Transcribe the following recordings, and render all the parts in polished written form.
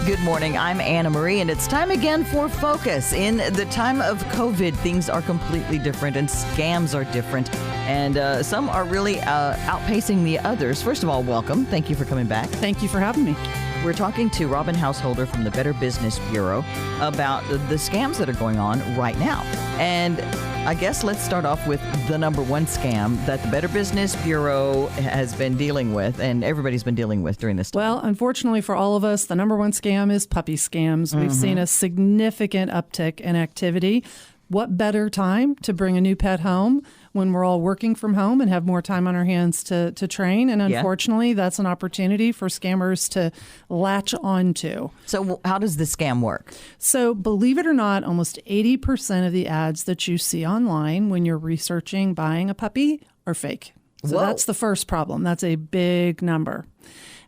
Good morning. I'm Anna Marie, and it's time again for Focus. In the time of COVID, things are completely different, and scams are different, and some are really outpacing the others. First of all, welcome. Thank you for coming back. Thank you for having me. We're talking to Robyn Householder from the Better Business Bureau about the scams that are going on right now. And I guess let's start off with the number one scam that the Better Business Bureau has been dealing with and everybody's been dealing with during this time. Well, unfortunately for all of us, the number one scam is puppy scams. We've seen a significant uptick in activity. What better time to bring a new pet home when we're all working from home and have more time on our hands to train? And unfortunately, that's an opportunity for scammers to latch onto. So how does the scam work? So believe it or not, almost 80% of the ads that you see online when you're researching buying a puppy are fake. So that's the first problem. That's a big number.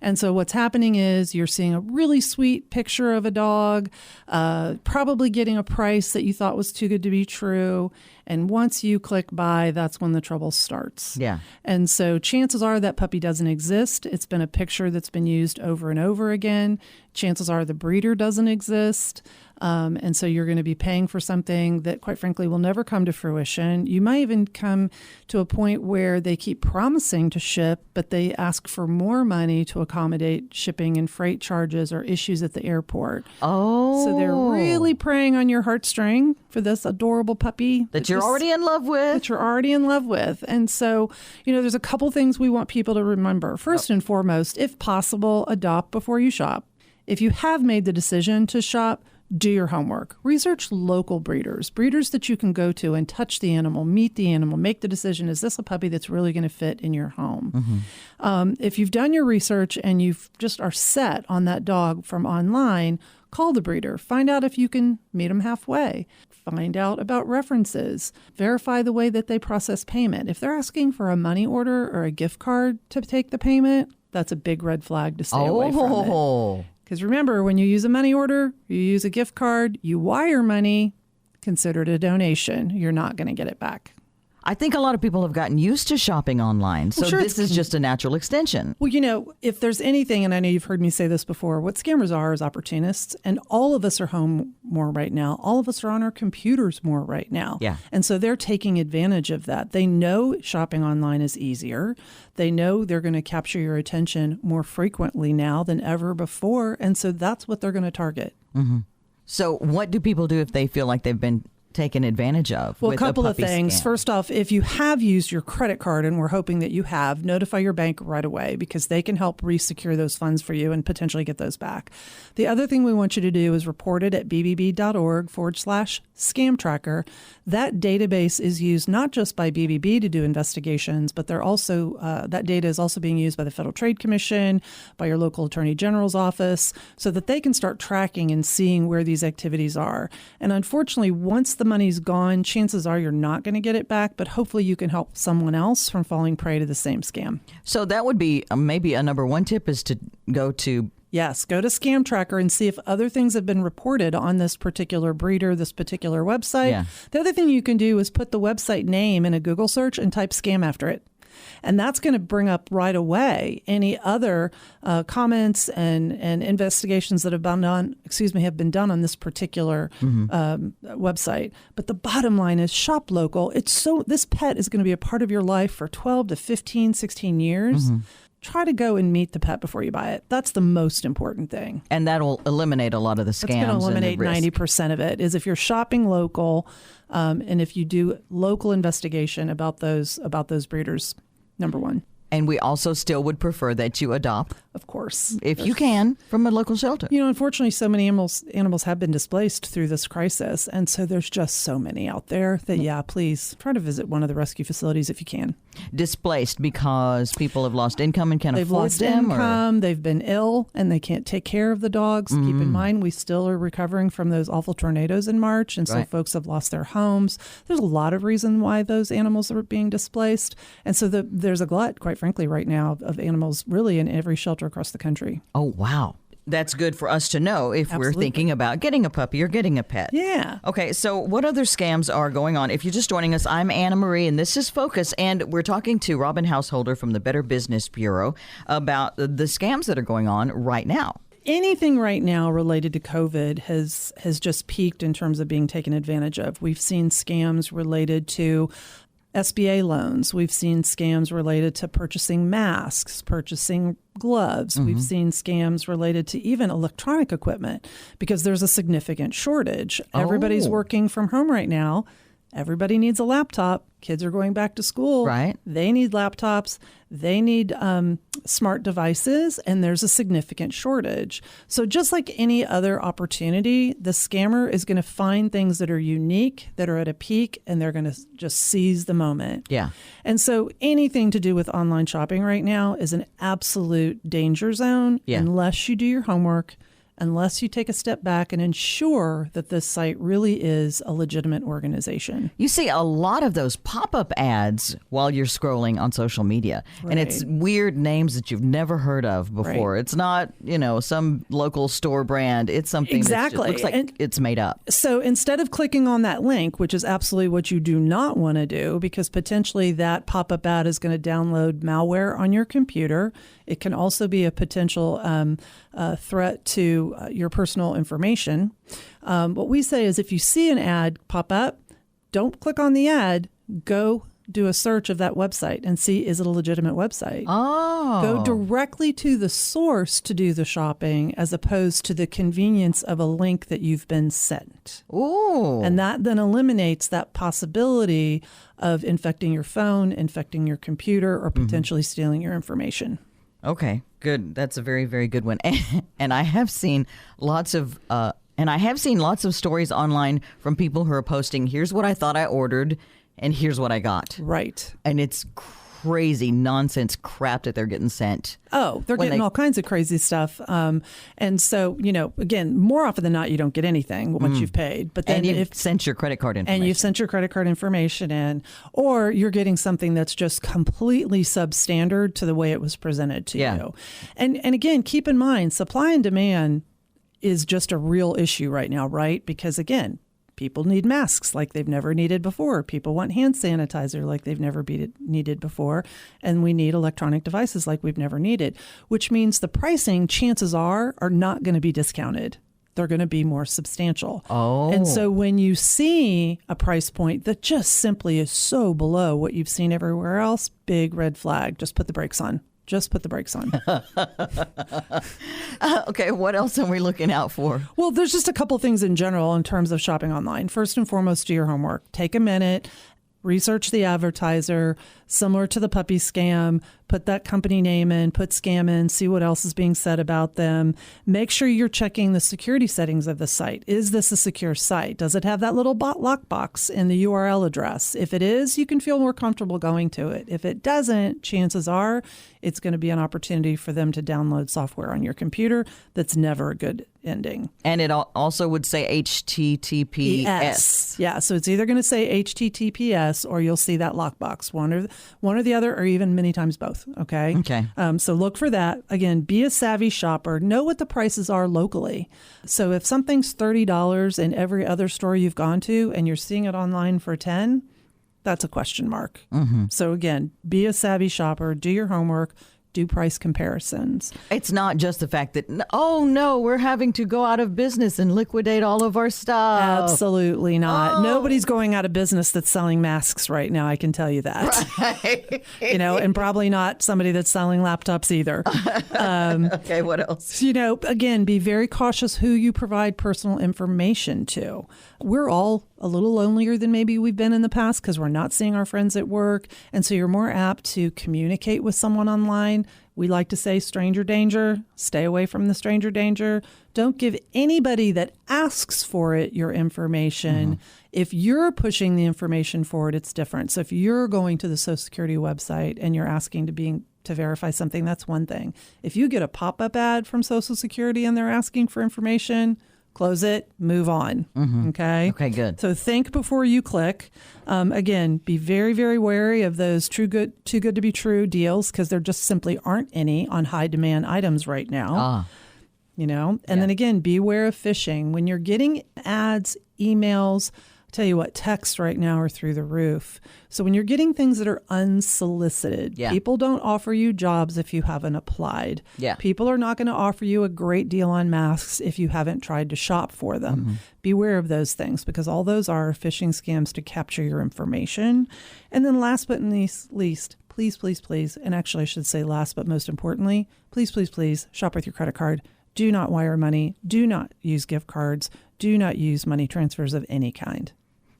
And so what's happening is you're seeing a really sweet picture of a dog, probably getting a price that you thought was too good to be true. And once you click buy, that's when the trouble starts. Yeah. And so chances are that puppy doesn't exist. It's been a picture that's been used over and over again. Chances are the breeder doesn't exist. And so you're going to be paying for something that, quite frankly, will never come to fruition. You might even come to a point where they keep promising to ship, but they ask for more money to accommodate shipping and freight charges or issues at the airport. Oh. So they're really preying on your heartstring for this adorable puppy. That you're already in love with. That you're already in love with. And so, there's a couple things we want people to remember. First and foremost, if possible, adopt before you shop. If you have made the decision to shop, do your homework. Research local breeders that you can go to and touch the animal, meet the animal, make the decision, is this a puppy that's really going to fit in your home? If you've done your research and you just are set on that dog from online, call the breeder. Find out if you can meet them halfway. Find out about references. Verify the way that they process payment. If they're asking for a money order or a gift card to take the payment, that's a big red flag to stay away from it. Because remember, when you use a money order, you use a gift card, you wire money, consider it a donation. You're not going to get it back. I think a lot of people have gotten used to shopping online, so this is just a natural extension. Well, if there's anything, and I know you've heard me say this before, what scammers are is opportunists, and all of us are home more right now. All of us are on our computers more right now. Yeah. And so they're taking advantage of that. They know shopping online is easier. They know they're going to capture your attention more frequently now than ever before, and so that's what they're going to target. So what do people do if they feel like they've been taken advantage of? Well, a couple of things. Scam? First off, if you have used your credit card, and we're hoping that you have, notify your bank right away because they can help resecure those funds for you and potentially get those back. The other thing we want you to do is report it at bbb.org/scam tracker. That database is used not just by BBB to do investigations, but they're also that data is also being used by the Federal Trade Commission, by your local Attorney General's office, so that they can start tracking and seeing where these activities are. And unfortunately, once the money's gone, chances are you're not going to get it back, but hopefully you can help someone else from falling prey to the same scam. So that would be maybe a number one tip is to go to... Yes, go to Scam Tracker and see if other things have been reported on this particular breeder, this particular website. Yeah. The other thing you can do is put the website name in a Google search and type scam after it. And that's going to bring up right away any other comments and investigations that have been done on this particular website. But the bottom line is shop local. This pet is going to be a part of your life for 12 to 15, 16 years. Try to go and meet the pet before you buy it. That's the most important thing. And that'll eliminate a lot of the scams. It's going to eliminate 90% of it, is if you're shopping local and if you do local investigation about those breeders, number one. And we also still would prefer that you adopt, of course, if you can, from a local shelter. Unfortunately, so many animals have been displaced through this crisis. And so there's just so many out there that, please try to visit one of the rescue facilities if you can. Displaced because people have lost income and can't afford them? They've lost income, they've been ill, and they can't take care of the dogs. Keep in mind, we still are recovering from those awful tornadoes in March, and so folks have lost their homes. There's a lot of reason why those animals are being displaced. And so there's a glut, quite frankly, right now of animals really in every shelter across the country. Oh, wow. That's good for us to know if we're thinking about getting a puppy or getting a pet. Yeah. Okay, so what other scams are going on? If you're just joining us, I'm Anna Marie, and this is Focus, and we're talking to Robyn Householder from the Better Business Bureau about the scams that are going on right now. anything right now related to COVID has just peaked in terms of being taken advantage of. We've seen scams related to SBA loans. We've seen scams related to purchasing masks, purchasing gloves. We've seen scams related to even electronic equipment because there's a significant shortage. Everybody's working from home right now. Everybody needs a laptop. Kids are going back to school. Right. They need laptops. They need smart devices, and there's a significant shortage. So just like any other opportunity, the scammer is going to find things that are unique, that are at a peak, and they're going to just seize the moment. Yeah. And so anything to do with online shopping right now is an absolute danger zone unless you do your homework, unless you take a step back and ensure that this site really is a legitimate organization. You see a lot of those pop-up ads while you're scrolling on social media. And it's weird names that you've never heard of before. It's not, some local store brand. It's something that looks like it's made up. So instead of clicking on that link, which is absolutely what you do not want to do, because potentially that pop-up ad is going to download malware on your computer. It can also be a potential threat to your personal information. What we say is if you see an ad pop up, don't click on the ad. Go do a search of that website and see, is it a legitimate website? Go directly to the source to do the shopping as opposed to the convenience of a link that you've been sent. And that then eliminates that possibility of infecting your phone, infecting your computer, or potentially stealing your information. Okay, good. That's a very, very good one. And I have seen lots of stories online from people who are posting, here's what I thought I ordered and here's what I got. Right. And it's crazy nonsense crap that they're getting sent. Oh, they're getting all kinds of crazy stuff. And so, again, more often than not, you don't get anything once you've paid. But then and you've sent your credit card information. And you've sent your credit card information in, or you're getting something that's just completely substandard to the way it was presented to you. And again, keep in mind, supply and demand is just a real issue right now, right? Because again, people need masks like they've never needed before. People want hand sanitizer like they've never needed before. And we need electronic devices like we've never needed, which means the pricing, chances are not going to be discounted. They're going to be more substantial. And so when you see a price point that just simply is so below what you've seen everywhere else, big red flag. Just put the brakes on. Just put the brakes on. Okay, what else are we looking out for? Well, there's just a couple things in general in terms of shopping online. First and foremost, do your homework. Take a minute, research the advertiser, similar to the puppy scam. Put that company name in, put scam in, see what else is being said about them. Make sure you're checking the security settings of the site. Is this a secure site? Does it have that little lockbox in the URL address? If it is, you can feel more comfortable going to it. If it doesn't, chances are it's going to be an opportunity for them to download software on your computer that's never a good ending. And it also would say HTTPS. Yeah, so it's either going to say HTTPS or you'll see that lockbox, one or the other, or even many times both. Okay. So look for that. Again, be a savvy shopper. Know what the prices are locally. So if something's $30 in every other store you've gone to and you're seeing it online for $10, that's a question mark. So again, be a savvy shopper. Do your homework. Do price comparisons. It's not just the fact that, oh no, we're having to go out of business and liquidate all of our stuff. Absolutely not. Nobody's going out of business that's selling masks right now, I can tell you that. Right. And probably not somebody that's selling laptops either. Okay, what else? Again, be very cautious who you provide personal information to. We're all a little lonelier than maybe we've been in the past because we're not seeing our friends at work. And so you're more apt to communicate with someone online. We like to say stranger danger. Stay away from the stranger danger. Don't give anybody that asks for it your information. If you're pushing the information forward, it's different. So if you're going to the Social Security website and you're asking to verify something, that's one thing. If you get a pop-up ad from Social Security and they're asking for information, close it, move on. Okay, good. So think before you click. Again, be very, very wary of those too good to be true deals because there just simply aren't any on high demand items right now. And then again, beware of phishing. When you're getting ads, emails, Tell you what, texts right now are through the roof. So when you're getting things that are unsolicited, people don't offer you jobs if you haven't applied. People are not going to offer you a great deal on masks if you haven't tried to shop for them. Beware of those things, because all those are phishing scams to capture your information. And then last but not least, please, please, please, and actually I should say last but most importantly, please, please, please shop with your credit card. Do not wire money. Do not use gift cards. Do not use money transfers of any kind.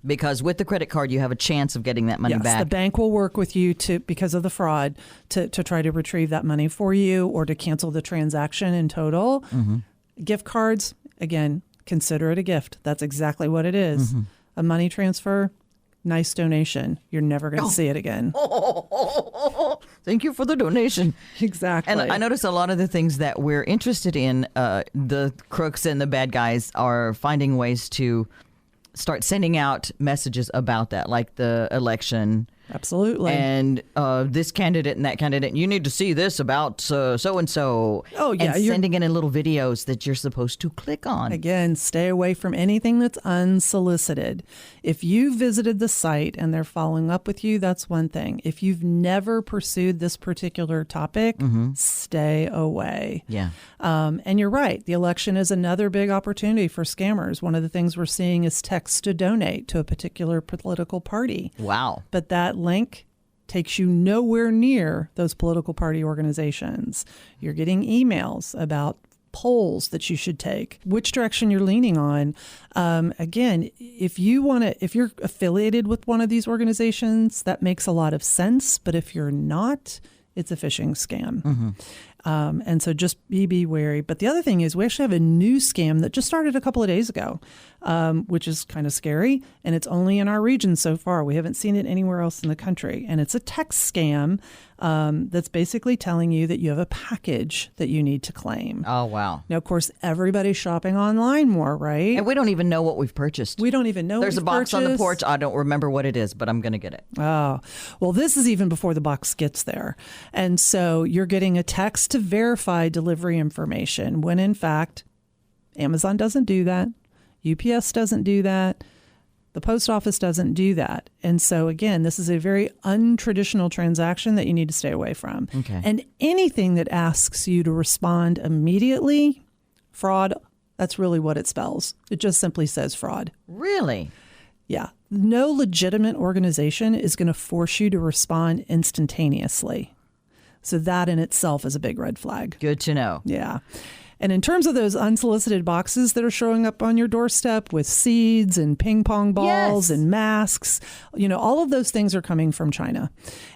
Because with the credit card, you have a chance of getting that money back. The bank will work with you because of the fraud to try to retrieve that money for you or to cancel the transaction in total. Gift cards, again, consider it a gift. That's exactly what it is. A money transfer, nice donation. You're never going to see it again. Thank you for the donation. Exactly. And I notice a lot of the things that we're interested in, the crooks and the bad guys are finding ways to start sending out messages about that, like the election. Absolutely. And this candidate and that candidate, you need to see this about so-and-so. Oh, yeah. And sending in little videos that you're supposed to click on. Again, stay away from anything that's unsolicited. If you visited the site and they're following up with you, that's one thing. If you've never pursued this particular topic, stay away. Yeah. And you're right. The election is another big opportunity for scammers. One of the things we're seeing is texts to donate to a particular political party. Wow. But that link takes you nowhere near those political party organizations. You're getting emails about polls that you should take, which direction you're leaning on. Again, if you're affiliated with one of these organizations, that makes a lot of sense. But if you're not, it's a phishing scam. And so just be wary. But the other thing is we actually have a new scam that just started a couple of days ago, which is kind of scary. And it's only in our region so far. We haven't seen it anywhere else in the country. And it's a text scam that's basically telling you that you have a package that you need to claim. Oh, wow. Now, of course, everybody's shopping online more, right? And we don't even know what we've purchased. We don't even know There's a box on the porch. I don't remember what it is, but I'm going to get it. Oh, well, this is even before the box gets there. And so you're getting a text to verify delivery information when, in fact, Amazon doesn't do that. UPS doesn't do that. The post office doesn't do that. And so, again, this is a very untraditional transaction that you need to stay away from. Okay. And anything that asks you to respond immediately, fraud, that's really what it spells. It just simply says fraud. Really? Yeah. No legitimate organization is going to force you to respond instantaneously. So that in itself is a big red flag. Good to know. Yeah. And in terms of those unsolicited boxes that are showing up on your doorstep with seeds and ping pong balls and masks, all of those things are coming from China.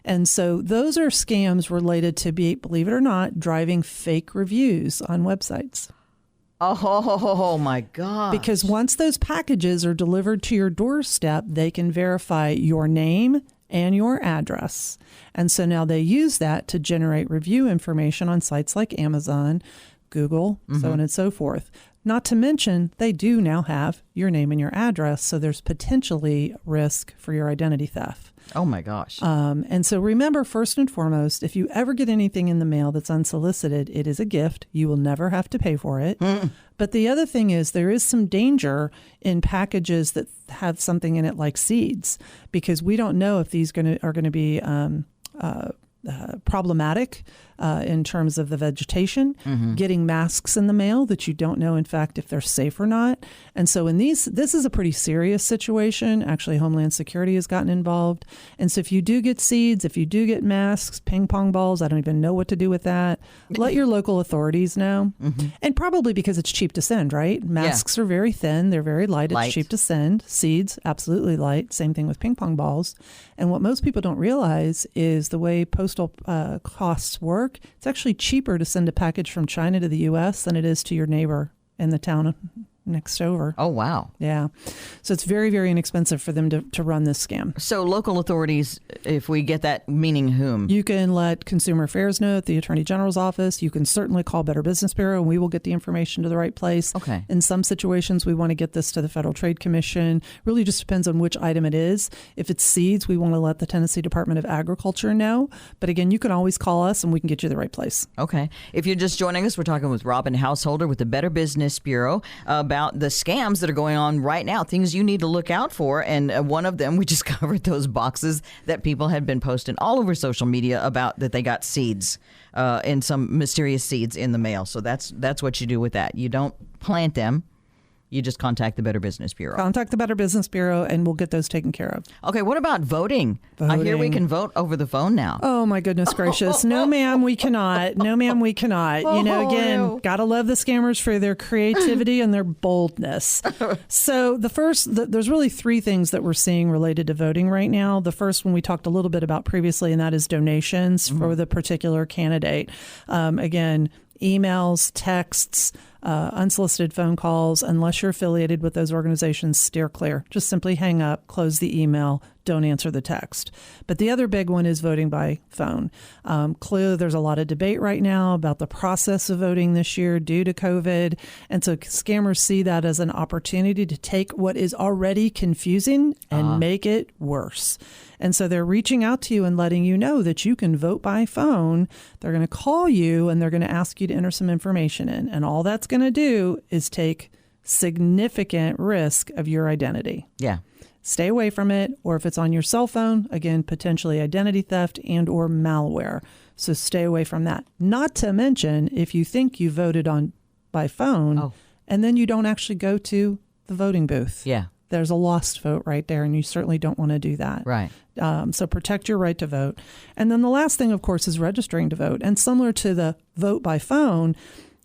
And so those are scams related to, believe it or not, driving fake reviews on websites. Oh, my God. Because once those packages are delivered to your doorstep, they can verify your name and your address. And so now they use that to generate review information on sites like Amazon, Google, so on and so forth. Not to mention, they do now have your name and your address, so there's potentially risk for your identity theft. Oh, my gosh. And so remember, first and foremost, if you ever get anything in the mail that's unsolicited, it is a gift. You will never have to pay for it. But the other thing is there is some danger in packages that have something in it like seeds, because we don't know if these are going to be problematic in terms of the vegetation, getting masks in the mail that you don't know, in fact, if they're safe or not. And so this is a pretty serious situation. Actually, Homeland Security has gotten involved. And so if you do get seeds, if you do get masks, ping pong balls, I don't even know what to do with that. Let your local authorities know. And probably because it's cheap to send, right? Masks are very thin. They're very light. It's cheap to send. Seeds, absolutely light. Same thing with ping pong balls. And what most people don't realize is the way postal costs work. It's actually cheaper to send a package from China to the U.S. than it is to your neighbor in the town next over. Oh, wow. Yeah. So it's very, very inexpensive for them to run this scam. So local authorities, if we get that, meaning whom? You can let Consumer Affairs know at the Attorney General's office. You can certainly call Better Business Bureau and we will get the information to the right place. Okay. In some situations, we want to get this to the Federal Trade Commission. Really just depends on which item it is. If it's seeds, we want to let the Tennessee Department of Agriculture know. But again, you can always call us and we can get you the right place. Okay. If you're just joining us, we're talking with Robyn Householder with the Better Business Bureau about about the scams that are going on right now, things you need to look out for. And one of them, we just covered those boxes that people had been posting all over social media about that they got seeds and some mysterious seeds in the mail. So that's what you do with that. You don't plant them. You just contact the Better Business Bureau. Contact the Better Business Bureau, and we'll get those taken care of. Okay, what about voting? I hear we can vote over the phone now. Oh, my goodness gracious. No, ma'am, we cannot. No, ma'am, we cannot. Again, gotta love the scammers for their creativity and their boldness. So there's really three things that we're seeing related to voting right now. The first one we talked a little bit about previously, and that is donations for the particular candidate. Again, emails, texts, unsolicited phone calls, unless you're affiliated with those organizations, steer clear. Just simply hang up, close the email, don't answer the text. But the other big one is voting by phone. Clearly, there's a lot of debate right now about the process of voting this year due to COVID. And so scammers see that as an opportunity to take what is already confusing and make it worse. And so they're reaching out to you and letting you know that you can vote by phone. They're going to call you and they're going to ask you to enter some information in. And all that's going to do is take significant risk of your identity. Yeah. Stay away from it. Or if it's on your cell phone, again, potentially identity theft and or malware. So stay away from that. Not to mention, if you think you voted on by phone and then you don't actually go to the voting booth. Yeah. There's a lost vote right there, and you certainly don't want to do that. Right. So protect your right to vote. And then the last thing, of course, is registering to vote. And similar to the vote by phone,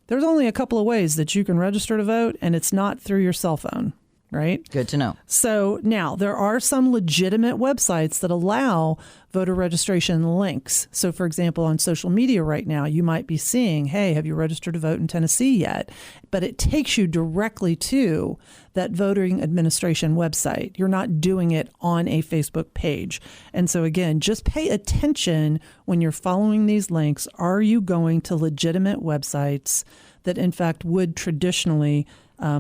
there's only a couple of ways that you can register to vote, and it's not through your cell phone. Right? Good to know. So now there are some legitimate websites that allow voter registration links. So, for example, on social media right now, you might be seeing, hey, have you registered to vote in Tennessee yet? But it takes you directly to that voting administration website. You're not doing it on a Facebook page. And so, again, just pay attention when you're following these links. Are you going to legitimate websites that, in fact, would traditionally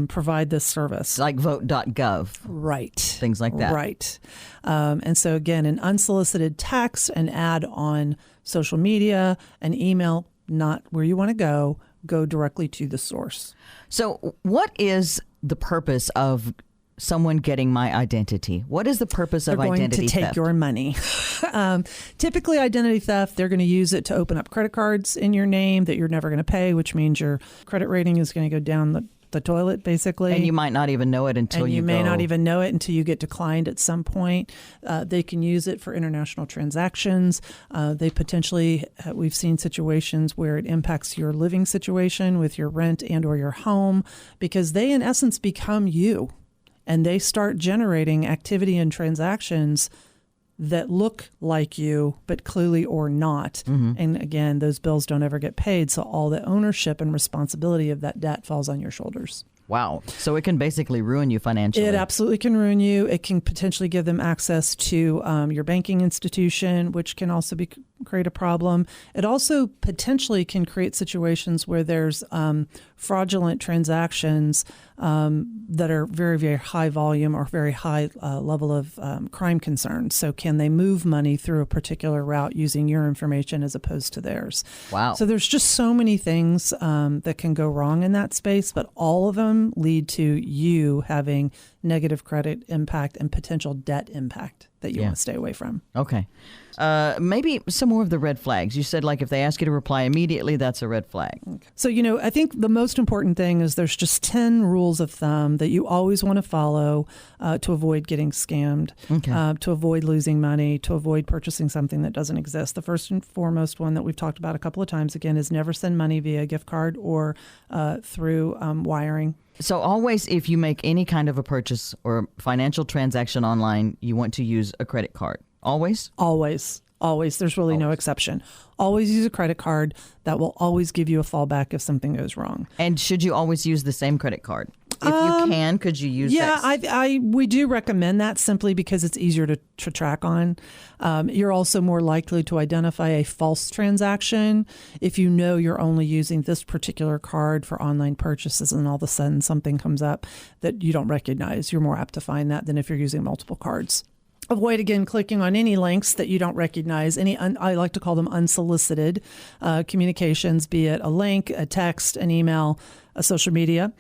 provide this service? Like vote.gov. Right. Things like that. Right. And so, again, an unsolicited text, an ad on social media, an email, not where you want to go directly to the source. So what is the purpose of someone getting my identity? What is the purpose of identity theft? They're going to take your money. Typically, identity theft, they're going to use it to open up credit cards in your name that you're never going to pay, which means your credit rating is going to go down the toilet, basically. And you might not even know it until you may not even know it until you get declined at some point. They can use it for international transactions. They potentially, we've seen situations where it impacts your living situation with your rent and or your home, because they, in essence, become you. And they start generating activity and transactions that look like you, but clearly or not. Mm-hmm. And again, those bills don't ever get paid. So all the ownership and responsibility of that debt falls on your shoulders. Wow. So it can basically ruin you financially. It absolutely can ruin you. It can potentially give them access to your banking institution, which can also create a problem. It also potentially can create situations where there's fraudulent transactions that are very, very high volume or very high level of crime concerns. So can they move money through a particular route using your information as opposed to theirs? Wow. So there's just so many things that can go wrong in that space, but all of them lead to you having negative credit impact and potential debt impact that you want to stay away from. Okay. Maybe some more of the red flags. You said, like, if they ask you to reply immediately, that's a red flag. Okay. So, I think the most important thing is there's just 10 rules of thumb that you always want to follow to avoid getting scammed, to avoid losing money, to avoid purchasing something that doesn't exist. The first and foremost one that we've talked about a couple of times, again, is never send money via gift card or through wiring. So always, if you make any kind of a purchase or financial transaction online, you want to use a credit card. Always? Always. There's really no exception. Always use a credit card. That will always give you a fallback if something goes wrong. And should you always use the same credit card? If you can, could you use that? Yeah, we do recommend that simply because it's easier to track on. You're also more likely to identify a false transaction if you know you're only using this particular card for online purchases and all of a sudden something comes up that you don't recognize. You're more apt to find that than if you're using multiple cards. Avoid, again, clicking on any links that you don't recognize. I like to call them unsolicited communications, be it a link, a text, an email. social media.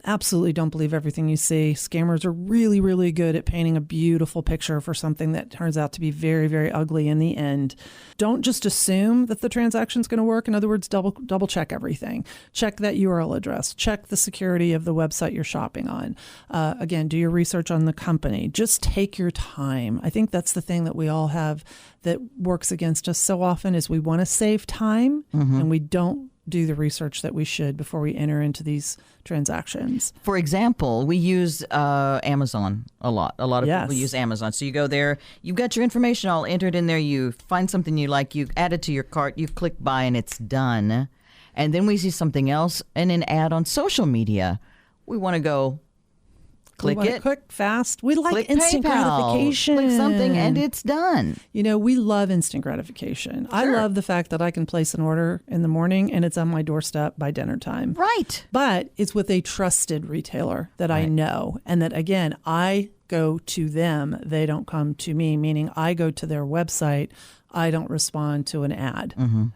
Absolutely don't believe everything you see. Scammers are really, really good at painting a beautiful picture for something that turns out to be very, very ugly in the end. Don't just assume that the transaction's going to work. In other words, double check everything. Check that URL address. Check the security of the website you're shopping on. Again, do your research on the company. Just take your time. I think that's the thing that we all have that works against us so often is we want to save time and we don't do the research that we should before we enter into these transactions. For example, we use Amazon a lot. A lot of Yes. people use Amazon. So you go there, you've got your information all entered in there, you find something you like, you add it to your cart, you click buy, and it's done. And then we see something else and an ad on social media. We want to go click it. Quick, fast. We like Click instant PayPal, gratification. click something, and it's done. You know, we love instant gratification. I Sure. love the fact that I can place an order in the morning and it's on my doorstep by dinner time. Right. But it's with a trusted retailer that I know. And that, again, I go to them. They don't come to me, meaning I go to their website. I don't respond to an ad.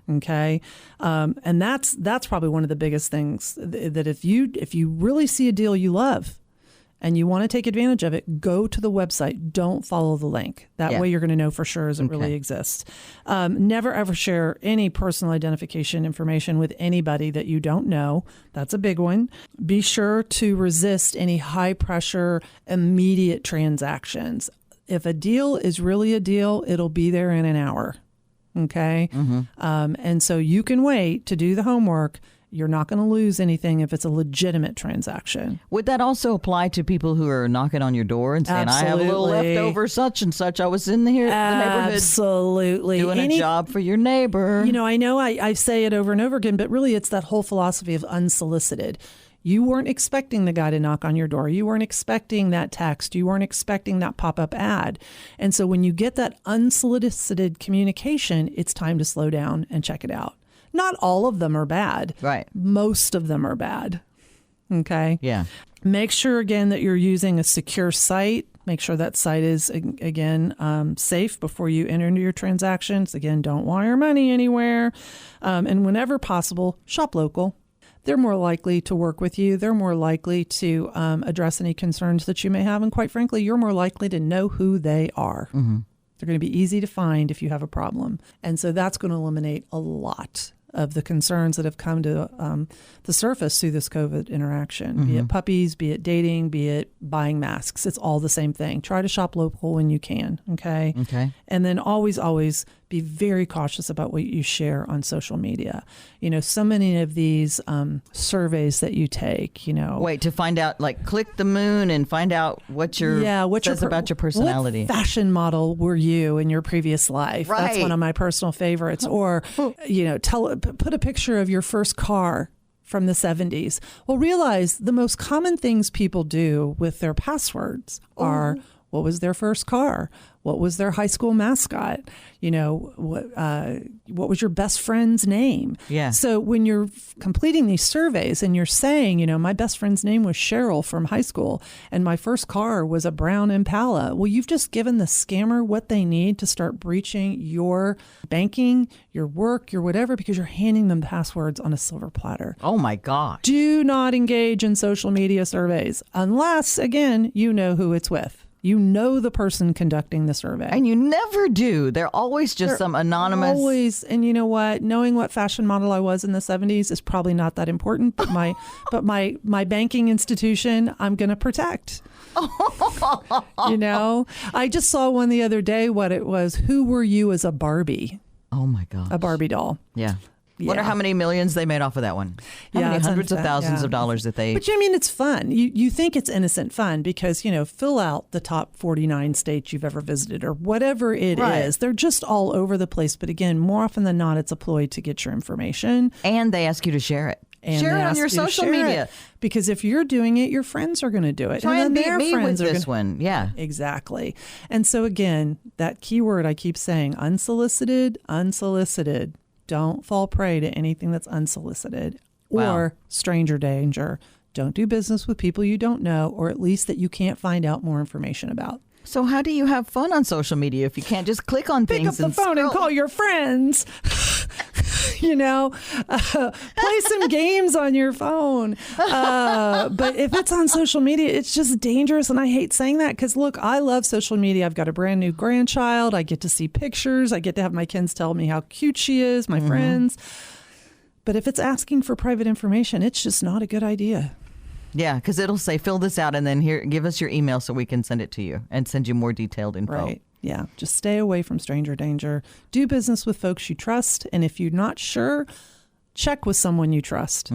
Okay. And that's probably one of the biggest things that if you really see a deal you love, and you want to take advantage of it, go to the website. Don't follow the link. That way you're going to know for sure as it really exists. Never, ever share any personal identification information with anybody that you don't know. That's a big one. Be sure to resist any high-pressure, immediate transactions. If a deal is really a deal, it'll be there in an hour. Okay? And so you can wait to do the homework. You're not going to lose anything if it's a legitimate transaction. Would that also apply to people who are knocking on your door and saying, I have a little Absolutely. leftover such and such. I was in the neighborhood Absolutely. doing a job for your neighbor. You know, I know I say it over and over again, but really it's that whole philosophy of unsolicited. You weren't expecting the guy to knock on your door. You weren't expecting that text. You weren't expecting that pop-up ad. And so when you get that unsolicited communication, it's time to slow down and check it out. Not all of them are bad. Right. Most of them are bad. Okay. Yeah. Make sure, again, that you're using a secure site. Make sure that site is, again, safe before you enter into your transactions. Again, don't wire money anywhere. And whenever possible, shop local. They're more likely to work with you. They're more likely to address any concerns that you may have. And quite frankly, you're more likely to know who they are. They're going to be easy to find if you have a problem. And so that's going to eliminate a lot of the concerns that have come to the surface through this COVID interaction, be it puppies, be it dating, be it buying masks. It's all the same thing. Try to shop local when you can, okay? And then always, always be very cautious about what you share on social media. You know, so many of these surveys that you take, you know. Wait, to find out, like, click the moon and find out what says about your personality. What fashion model were you in your previous life? Right. That's one of my personal favorites. Or, you know, put a picture of your first car from the 70s. Well, realize the most common things people do with their passwords are, what was their first car? What was their high school mascot? You know, what was your best friend's name? Yeah. So when you're completing these surveys and you're saying, you know, my best friend's name was Cheryl from high school and my first car was a brown Impala. Well, you've just given the scammer what they need to start breaching your banking, your work, your whatever, because you're handing them passwords on a silver platter. Oh, my gosh. Do not engage in social media surveys unless, again, you know who it's with. You know the person conducting the survey. And you never do. They're always just some anonymous. Always. And you know what? Knowing what fashion model I was in the 70s is probably not that important. But my banking institution, I'm going to protect. You know, I just saw one the other day. What it was. Who were you as a Barbie? Oh my gosh. A Barbie doll. Yeah. Wonder how many millions they made off of that one. How many it's hundreds of thousands of dollars that they... But I mean, it's fun. You think it's innocent fun because, you know, fill out the top 49 states you've ever visited or whatever it is. They're just all over the place. But again, more often than not, it's a ploy to get your information. And they ask you to share it. And share they it on ask your you to social share media. it. Because if you're doing it, your friends are going to do it. Try and then beat their me friends with are this one. Yeah. Exactly. And so again, that keyword I keep saying, unsolicited, unsolicited. Don't fall prey to anything that's unsolicited or stranger danger. Don't do business with people you don't know, or at least that you can't find out more information about. So how do you have fun on social media if you can't just click on things Pick up the phone and call your friends. Play some games on your phone. But if it's on social media, it's just dangerous. And I hate saying that because, look, I love social media. I've got a brand new grandchild. I get to see pictures. I get to have my kids tell me how cute she is, my friends. But if it's asking for private information, it's just not a good idea. Yeah, because it'll say, fill this out and then here, give us your email so we can send it to you and send you more detailed info. Right. Yeah. Just stay away from stranger danger. Do business with folks you trust. And if you're not sure, check with someone you trust.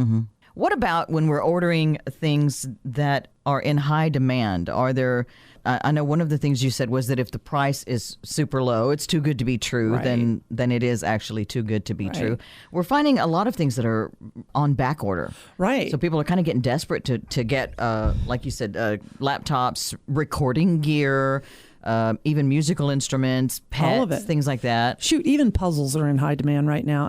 What about when we're ordering things that are in high demand? Are there, I know one of the things you said was that if the price is super low, it's too good to be true, Right. then it is actually too good to be true. We're finding a lot of things that are on back order. Right. So people are kind of getting desperate to get, like you said, laptops, recording gear, even musical instruments, pets, All of it. things like that. Shoot, even puzzles are in high demand right now.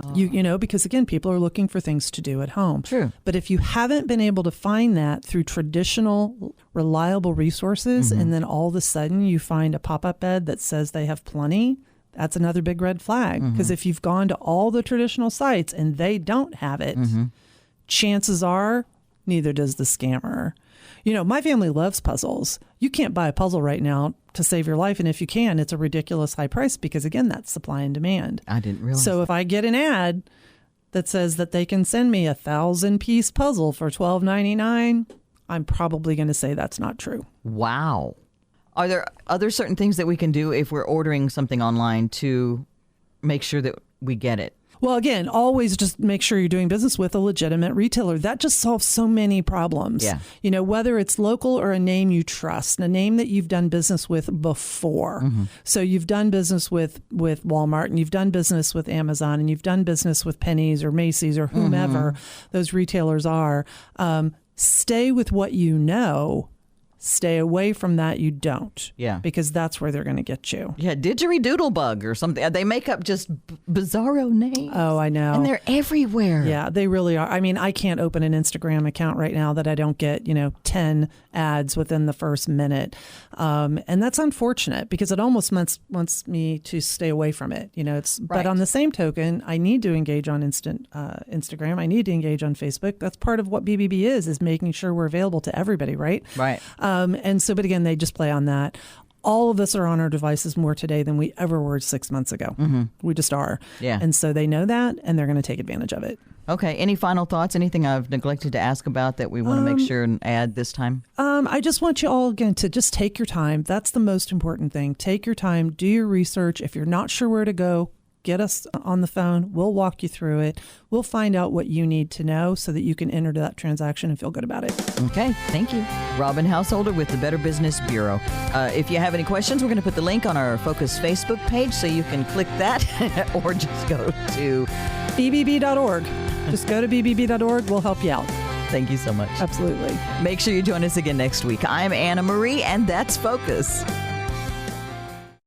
Because again, people are looking for things to do at home. True. But if you haven't been able to find that through traditional, reliable resources, and then all of a sudden you find a pop-up bed that says they have plenty, that's another big red flag. Because if you've gone to all the traditional sites and they don't have it, chances are neither does the scammer. My family loves puzzles. You can't buy a puzzle right now to save your life. And if you can, it's a ridiculous high price because, again, that's supply and demand. I didn't realize. So if I get an ad that says that they can send me 1,000-piece puzzle for $12.99, I'm probably going to say that's not true. Wow. Are there other certain things that we can do if we're ordering something online to make sure that we get it? Well, again, always just make sure you're doing business with a legitimate retailer. That just solves so many problems. Yeah. Whether it's local or a name you trust, a name that you've done business with before. So you've done business with Walmart, and you've done business with Amazon, and you've done business with Penny's or Macy's or whomever those retailers are. Stay with what you know. Stay away from that you don't. Yeah. Because that's where they're going to get you. Yeah, Didgeridoo or something. They make up just bizarro names. Oh, I know. And they're everywhere. Yeah, they really are. I mean, I can't open an Instagram account right now that I don't get, 10 ads within the first minute. And that's unfortunate because it almost wants me to stay away from it. But on the same token, I need to engage on Instagram. I need to engage on Facebook. That's part of what BBB is making sure we're available to everybody, right? Right. But again, they just play on that. All of us are on our devices more today than we ever were 6 months ago. We just are. Yeah. And so they know that, and they're going to take advantage of it. Okay. Any final thoughts? Anything I've neglected to ask about that we want to make sure and add this time? I just want you all, again, to just take your time. That's the most important thing. Take your time. Do your research. If you're not sure where to go, get us on the phone. We'll walk you through it. We'll find out what you need to know so that you can enter that transaction and feel good about it. Okay. Thank you. Robyn Householder with the Better Business Bureau. If you have any questions, we're going to put the link on our Focus Facebook page so you can click that or just go to BBB.org. Just go to BBB.org. We'll help you out. Thank you so much. Absolutely. Make sure you join us again next week. I'm Anna Marie, and that's Focus.